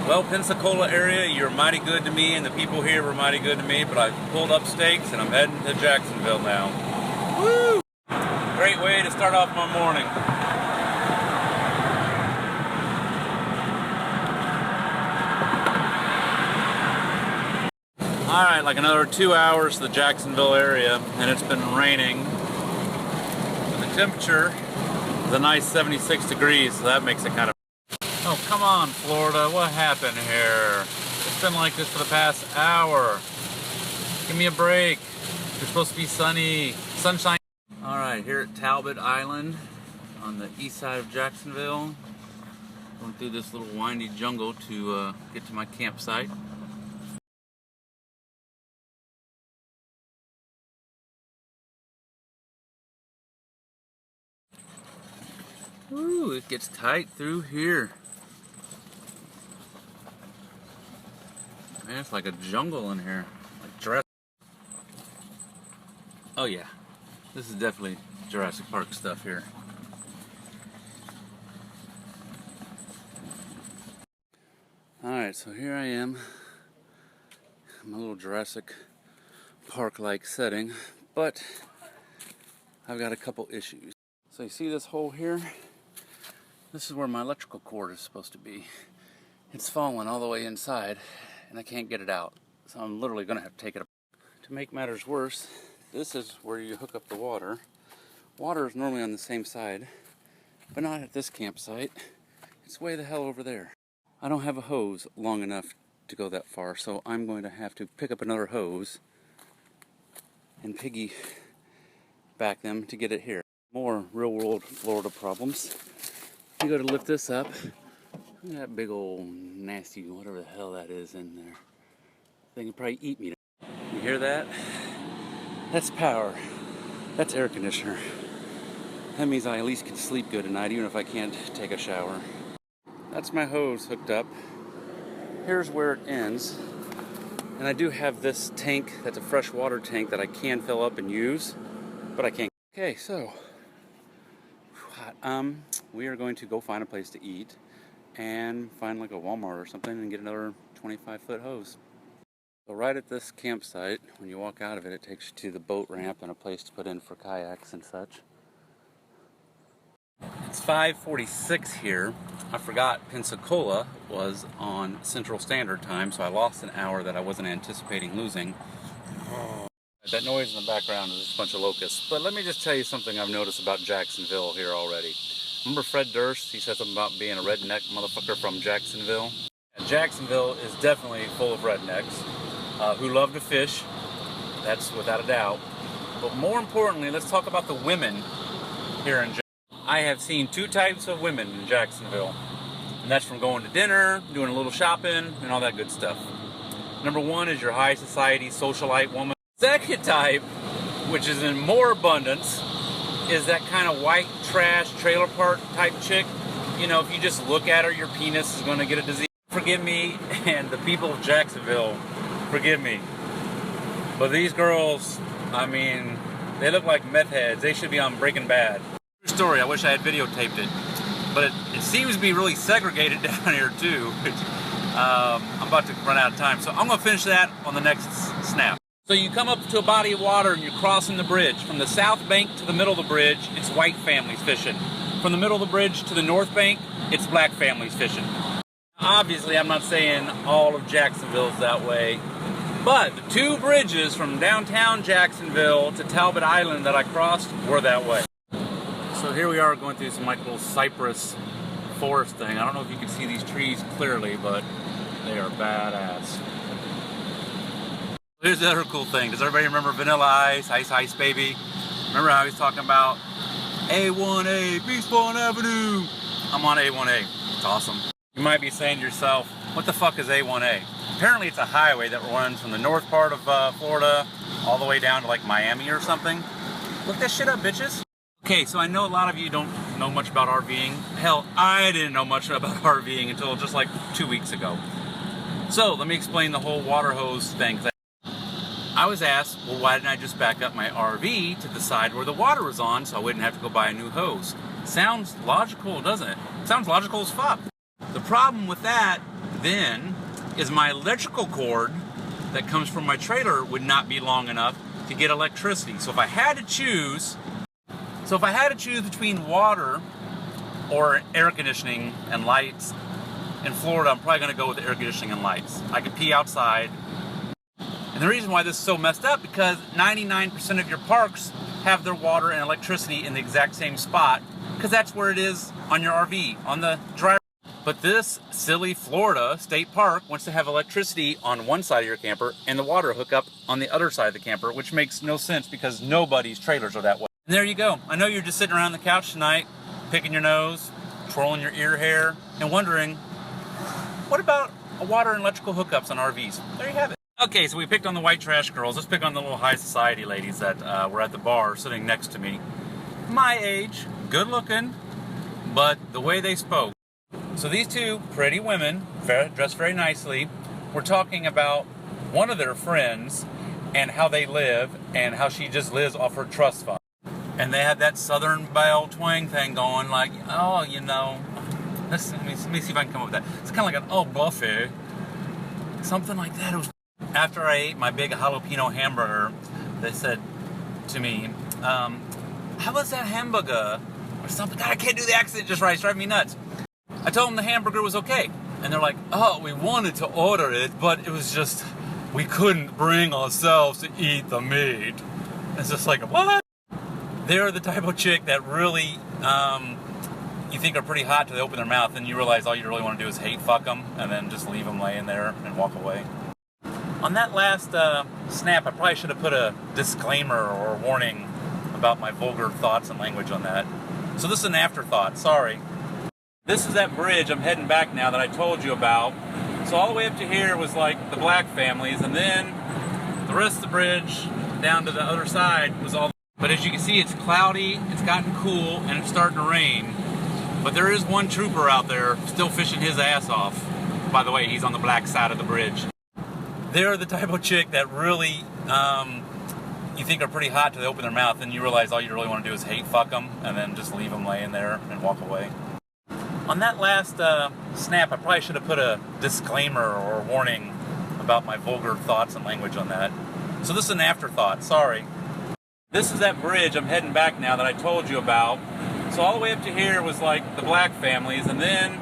Well, Pensacola area, you're mighty good to me, and the people here were mighty good to me, but I pulled up stakes and I'm heading to Jacksonville now. Woo! Great way to start off my morning. Alright, like another 2 hours to the Jacksonville area, and it's been raining. But the temperature is a nice 76 degrees, so that makes it kind of... Oh, come on, Florida, what happened here? It's been like this for the past hour. Give me a break. It's supposed to be sunny, sunshine. Alright, here at Talbot Island on the east side of Jacksonville. Going through this little windy jungle to get to my campsite. Ooh, it gets tight through here. Man, it's like a jungle in here. Like Jurassic. Oh yeah, this is definitely Jurassic Park stuff here. Alright, so here I am. I'm a little Jurassic Park-like setting, but I've got a couple issues. So you see this hole here? This is where my electrical cord is supposed to be. It's fallen all the way inside, and I can't get it out. So I'm literally going to have to take it apart. To make matters worse, this is where you hook up the water. Water is normally on the same side, but not at this campsite. It's way the hell over there. I don't have a hose long enough to go that far, so I'm going to have to pick up another hose and piggyback them to get it here. More real-world Florida problems. You go to lift this up, look at that big old nasty whatever the hell that is in there. They can probably eat me. You hear that? That's power. That's air conditioner. That means I at least can sleep good at night, even if I can't take a shower. That's my hose hooked up. Here's where it ends. And I do have this tank that's a fresh water tank that I can fill up and use, but I can't. Okay, so we are going to go find a place to eat and find like a Walmart or something and get another 25-foot hose. So right at this campsite, when you walk out of it, it takes you to the boat ramp and a place to put in for kayaks and such. It's 5:46 here. I forgot Pensacola was on Central Standard Time, so I lost an hour that I wasn't anticipating losing. That noise in the background is just a bunch of locusts. But let me just tell you something I've noticed about Jacksonville here already. Remember Fred Durst? He said something about being a redneck motherfucker from Jacksonville. And Jacksonville is definitely full of rednecks who love to fish. That's without a doubt. But more importantly, let's talk about the women here in Jacksonville. I have seen two types of women in Jacksonville. And that's from going to dinner, doing a little shopping, and all that good stuff. Number one is your high society socialite woman. Second type, which is in more abundance, is that kind of white trash trailer park type chick. You know, if you just look at her, your penis is going to get a disease. Forgive me, and the people of Jacksonville, forgive me. But these girls, I mean, they look like meth heads. They should be on Breaking Bad. True story, I wish I had videotaped it. But it seems to be really segregated down here too. I'm about to run out of time, so I'm going to finish that on the next snap. So you come up to a body of water and you're crossing the bridge. From the south bank to the middle of the bridge, it's white families fishing. From the middle of the bridge to the north bank, it's black families fishing. Obviously, I'm not saying all of Jacksonville is that way, but the two bridges from downtown Jacksonville to Talbot Island that I crossed were that way. So here we are going through some like little cypress forest thing. I don't know if you can see these trees clearly, but they are badass. Here's the other cool thing. Does everybody remember Vanilla Ice, Ice Ice Baby? Remember how he's talking about A1A, Beachbone Avenue? I'm on A1A. It's awesome. You might be saying to yourself, what the fuck is A1A? Apparently it's a highway that runs from the north part of Florida all the way down to like Miami or something. Look that shit up, bitches. Okay, so I know a lot of you don't know much about RVing. Hell, I didn't know much about RVing until just like 2 weeks ago. So let me explain the whole water hose thing. I was asked, well, why didn't I just back up my RV to the side where the water was on so I wouldn't have to go buy a new hose? Sounds logical, doesn't it? Sounds logical as fuck. The problem with that then is my electrical cord that comes from my trailer would not be long enough to get electricity. So if I had to choose between water or air conditioning and lights, in Florida, I'm probably going to go with the air conditioning and lights. I could pee outside. And the reason why this is so messed up, because 99% of your parks have their water and electricity in the exact same spot, because that's where it is on your RV, on the driver. But this silly Florida state park wants to have electricity on one side of your camper and the water hookup on the other side of the camper, which makes no sense because nobody's trailers are that way. And there you go. I know you're just sitting around the couch tonight, picking your nose, twirling your ear hair, and wondering, what about water and electrical hookups on RVs? There you have it. Okay, so we picked on the white trash girls. Let's pick on the little high society ladies that were at the bar sitting next to me. My age, good looking, but the way they spoke. So these two pretty women, dressed very nicely, were talking about one of their friends and how they live and how she just lives off her trust fund. And they had that Southern Belle twang thing going, like, oh, you know, let me see if I can come up with that. It's kind of like an oh buffet, something like that. It was after I ate my big jalapeno hamburger. They said to me, "How was that hamburger?" Or something. God, I can't do the accent just right. It's driving me nuts. I told them the hamburger was okay, and they're like, "Oh, we wanted to order it, but it was just we couldn't bring ourselves to eat the meat." It's just like, what? They're the type of chick that really. You think are pretty hot till they open their mouth, and you realize all you really want to do is hate fuck them and then just leave them laying there and walk away. On that last snap, I probably should have put a disclaimer or a warning about my vulgar thoughts and language on that. So this is an afterthought, sorry. This is that bridge I'm heading back now that I told you about. So all the way up to here was like the black families, and then the rest of the bridge down to the other side was all. But as you can see, it's cloudy, it's gotten cool, and it's starting to rain. But there is one trooper out there still fishing his ass off. By the way, he's on the black side of the bridge. They're the type of chick that really, you think are pretty hot till they open their mouth, and you realize all you really want to do is hate fuck them and then just leave them laying there and walk away. On that last snap, I probably should have put a disclaimer or a warning about my vulgar thoughts and language on that. So this is an afterthought, sorry. This is that bridge I'm heading back now that I told you about. So all the way up to here was like the black families, and then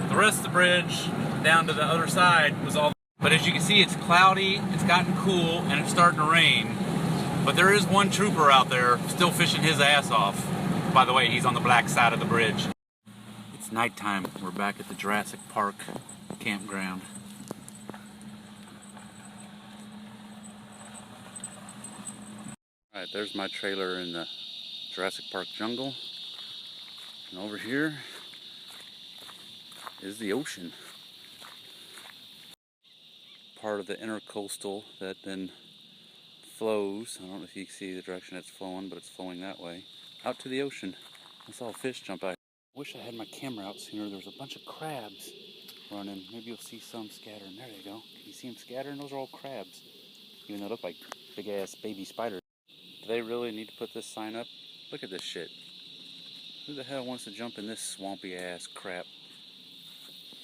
the rest of the bridge down to the other side was all. But as you can see, it's cloudy, it's gotten cool, and it's starting to rain. But there is one trooper out there still fishing his ass off. By the way, he's on the black side of the bridge. It's nighttime. We're back at the Jurassic Park campground. Alright, there's my trailer in the Jurassic Park jungle. And over here is the ocean. Part of the intercoastal that then flows. I don't know if you can see the direction it's flowing, but it's flowing that way. Out to the ocean. I saw a fish jump out. I wish I had my camera out sooner. There's a bunch of crabs running. Maybe you'll see some scattering. There they go. Can you see them scattering? Those are all crabs. Even though they look like big ass baby spiders. Do they really need to put this sign up? Look at this shit. Who the hell wants to jump in this swampy ass crap?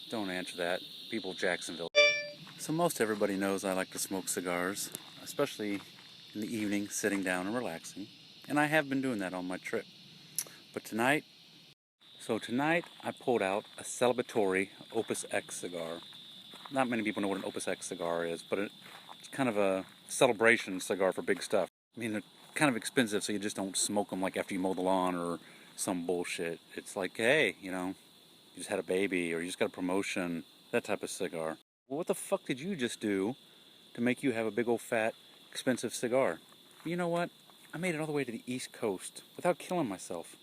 Don't answer that. People of Jacksonville. So most everybody knows I like to smoke cigars, especially in the evening, sitting down and relaxing. And I have been doing that on my trip. But tonight I pulled out a celebratory Opus X cigar. Not many people know what an Opus X cigar is, but it's kind of a celebration cigar for big stuff. I mean, they're kind of expensive, so you just don't smoke them like after you mow the lawn or some bullshit. It's like, hey, you know, you just had a baby or you just got a promotion, that type of cigar. Well, what the fuck did you just do to make you have a big old fat expensive cigar? You know what? I made it all the way to the East Coast without killing myself.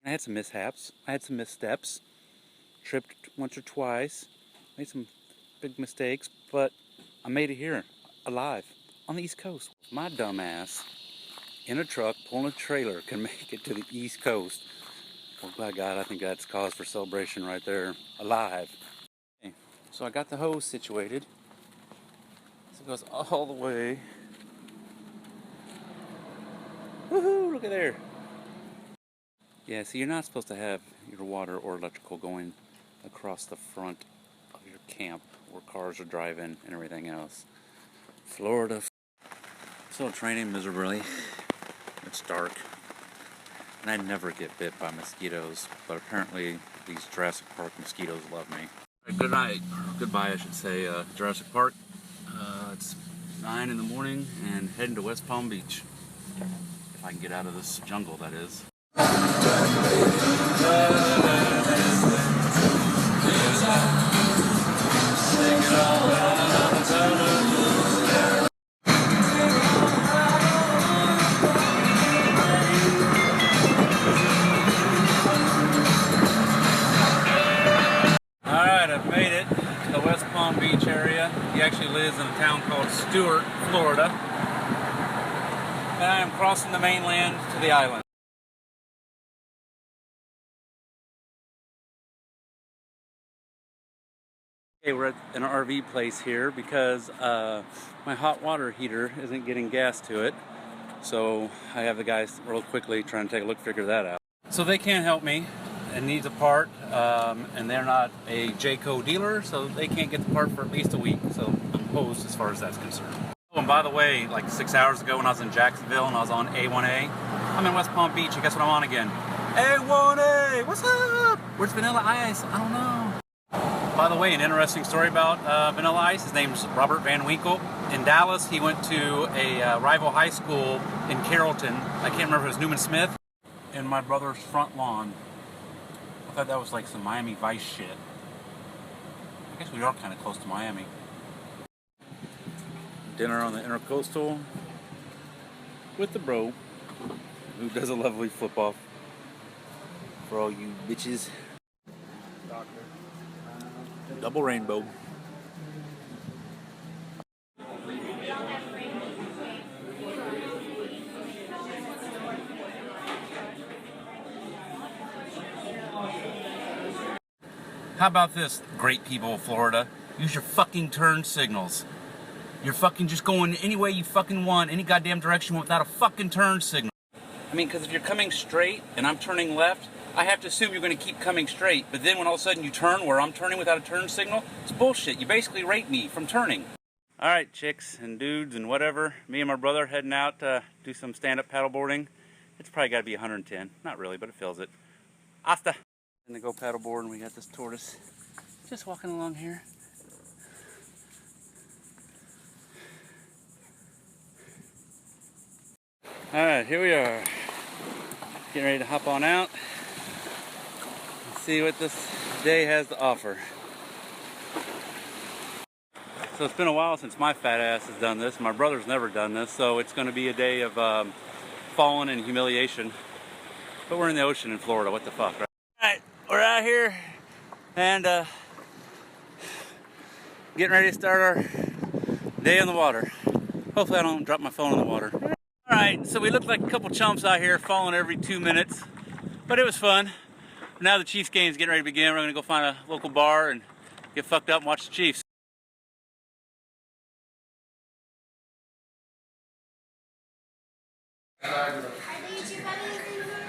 I had some mishaps. I had some missteps. Tripped once or twice. Made some big mistakes, but I made it here, alive, on the East Coast. My dumb ass, in a truck, pulling a trailer, can make it to the East Coast. Well, by God, I think that's cause for celebration right there. Alive. Okay. So I got the hose situated. So it goes all the way. Woohoo! Look at there. Yeah, see, you're not supposed to have your water or electrical going across the front camp where cars are driving and everything else. Florida. Still training miserably. It's dark. And I never get bit by mosquitoes, but apparently these Jurassic Park mosquitoes love me. Good night, or goodbye I should say, Jurassic Park. It's 9 in the morning and heading to West Palm Beach. If I can get out of this jungle, that is. Alright, I've made it to the West Palm Beach area. He actually lives in a town called Stuart, Florida. And I am crossing the mainland to the island. Okay, we're at an RV place here because my hot water heater isn't getting gas to it. So I have the guys real quickly trying to take a look, figure that out. So they can't help me. It needs a part, and they're not a Jayco dealer, so they can't get the part for at least a week. So I'm hosed as far as that's concerned. Oh, and by the way, like 6 hours ago when I was in Jacksonville and I was on A1A, I'm in West Palm Beach, and guess what I'm on again? A1A! What's up? Where's Vanilla Ice? I don't know. By the way, an interesting story about Vanilla Ice. His name's Robert Van Winkle. In Dallas, he went to a rival high school in Carrollton. I can't remember if it was Newman Smith. In my brother's front lawn. I thought that was like some Miami Vice shit. I guess we are kind of close to Miami. Dinner on the Intercoastal with the bro, who does a lovely flip off for all you bitches. Double rainbow. How about this, great people of Florida? Use your fucking turn signals. You're fucking just going any way you fucking want, any goddamn direction without a fucking turn signal. I mean, because if you're coming straight and I'm turning left, I have to assume you're going to keep coming straight. But then when all of a sudden you turn where I'm turning without a turn signal, it's bullshit. You basically rate me from turning. All right, chicks and dudes and whatever. Me and my brother heading out to do some stand-up paddleboarding. It's probably got to be 110. Not really, but it feels it. Hasta. And to go paddleboard, and we got this tortoise just walking along here. Alright, here we are. Getting ready to hop on out and see what this day has to offer. So it's been a while since my fat ass has done this. My brother's never done this, so it's going to be a day of falling and humiliation. But we're in the ocean in Florida, what the fuck, right? Alright, we're out here and getting ready to start our day on the water. Hopefully I don't drop my phone in the water. Alright, so we look like a couple chumps out here falling every 2 minutes, but it was fun. Now the Chiefs game's getting ready to begin. We're going to go find a local bar and get fucked up and watch the Chiefs.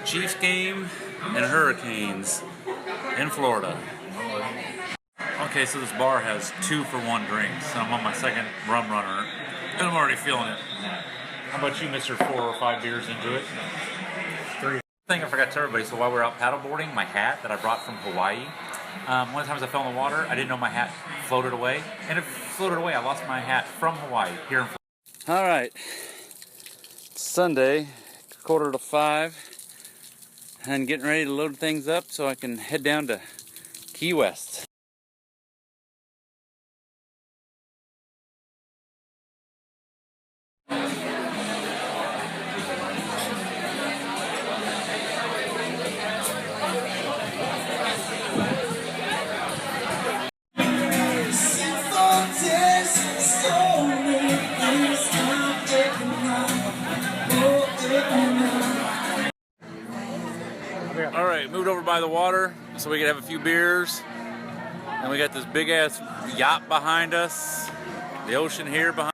Chiefs game and hurricanes in Florida. Okay, so this bar has 2-for-1 drinks. I'm on my second rum runner, and I'm already feeling it. How about you, Mr. 4 or 5 beers into it? 3. Thing I forgot to tell everybody, so while we were out paddleboarding, my hat that I brought from Hawaii, one of the times I fell in the water, I didn't know my hat floated away, and it floated away. I lost my hat from Hawaii, here in Florida. Alright, Sunday, 4:45, and getting ready to load things up so I can head down to Key West. Alright, moved over by the water so we could have a few beers. And we got this big ass yacht behind us. The ocean here behind.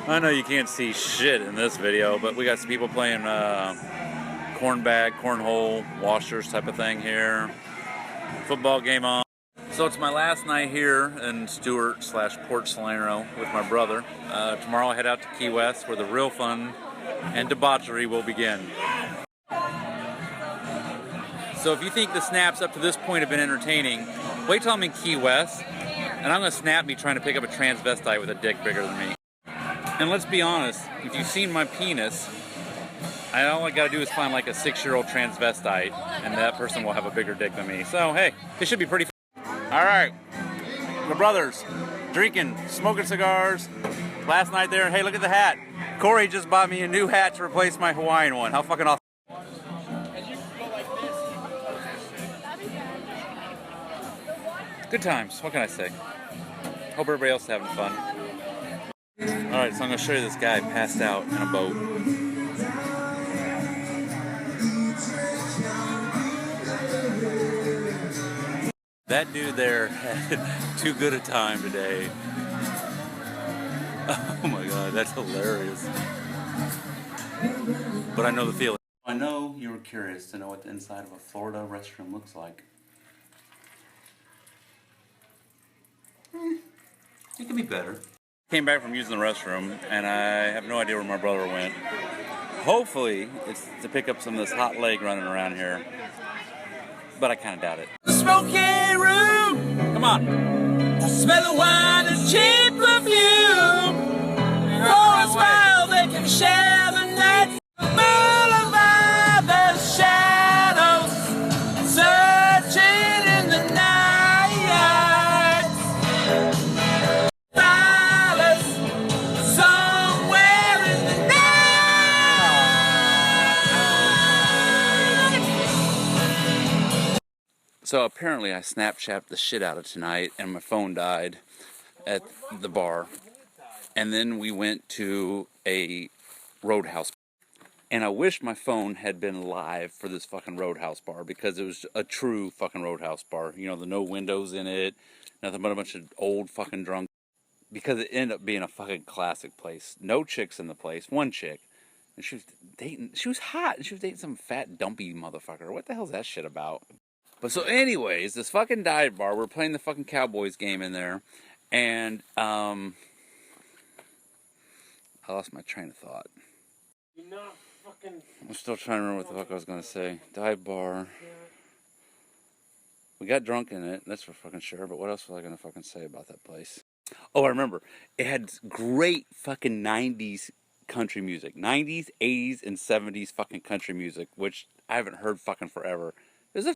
I know you can't see shit in this video, but we got some people playing cornhole, washers type of thing here. Football game on. So it's my last night here in Stewart / Port Salerno with my brother. Tomorrow I head out to Key West where the real fun and debauchery will begin. So if you think the snaps up to this point have been entertaining, wait till I'm in Key West and I'm going to snap me trying to pick up a transvestite with a dick bigger than me. And let's be honest, if you've seen my penis, all I gotta do is find like a 6-year-old transvestite and that person will have a bigger dick than me. So hey, this should be pretty fun. Alright, the brothers, drinking, smoking cigars. Last night there, hey, look at the hat. Corey just bought me a new hat to replace my Hawaiian one. How fucking awesome. Good times, what can I say? Hope everybody else is having fun. Alright, so I'm gonna show you this guy passed out in a boat. That dude there had too good a time today. Oh my god, that's hilarious. But I know the feeling. I know you were curious to know what the inside of a Florida restroom looks like. It could be better. Came back from using the restroom and I have no idea where my brother went. Hopefully it's to pick up some of this hot leg running around here. But I kind of doubt it. Smoky room! Come on! I smell of wine and cheap perfume. For a smile they can share the night. Boulevard, the shadows searching in the night. Silence somewhere in the night. So apparently I Snapchatted the shit out of tonight and my phone died at the bar. And then we went to a Roadhouse. And I wish my phone had been live for this fucking Roadhouse bar because it was a true fucking Roadhouse bar. You know, the no windows in it, nothing but a bunch of old fucking drunk. Because it ended up being a fucking classic place. No chicks in the place, one chick. And she was dating, she was hot, and she was dating some fat dumpy motherfucker. What the hell's that shit about? But so anyways, this fucking dive bar, we're playing the fucking Cowboys game in there, and I lost my train of thought. You're not fucking... I'm still trying to remember what the fuck I was going to say. Dive bar. We got drunk in it, that's for fucking sure, but what else was I going to fucking say about that place? Oh, I remember. It had great fucking 90s country music. 90s, 80s, and 70s fucking country music, which I haven't heard fucking forever. It was a...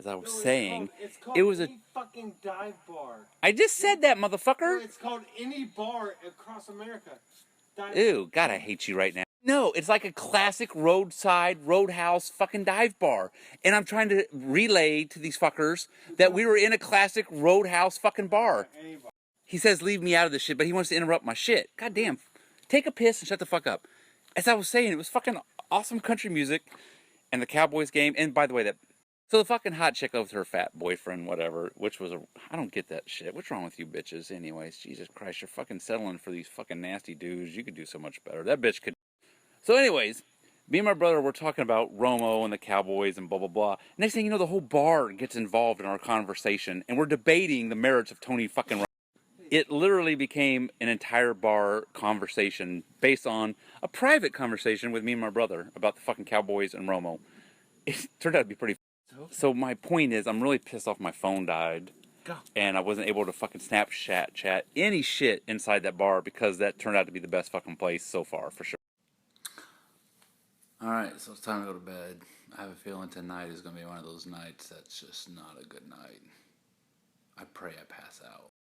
As I was saying, it was a fucking dive bar. I just said that, motherfucker. No, it's called any bar across America. Ew, God, I hate you right now. No, it's like a classic roadside, roadhouse fucking dive bar. And I'm trying to relay to these fuckers that we were in a classic roadhouse fucking bar. He says leave me out of this shit, but he wants to interrupt my shit. God damn. Take a piss and shut the fuck up. As I was saying, it was fucking awesome country music and the Cowboys game. And by the way, so the fucking hot chick with her fat boyfriend, whatever, which was I don't get that shit. What's wrong with you bitches anyways? Jesus Christ, you're fucking settling for these fucking nasty dudes. You could do so much better. That bitch could. So anyways, me and my brother were talking about Romo and the Cowboys and blah, blah, blah. Next thing you know, the whole bar gets involved in our conversation and we're debating the merits of Tony fucking Romo. It literally became an entire bar conversation based on a private conversation with me and my brother about the fucking Cowboys and Romo. It turned out to be pretty. So my point is, I'm really pissed off my phone died. And I wasn't able to fucking Snapchat chat any shit inside that bar because that turned out to be the best fucking place so far, for sure. Alright, so it's time to go to bed. I have a feeling tonight is going to be one of those nights that's just not a good night. I pray I pass out.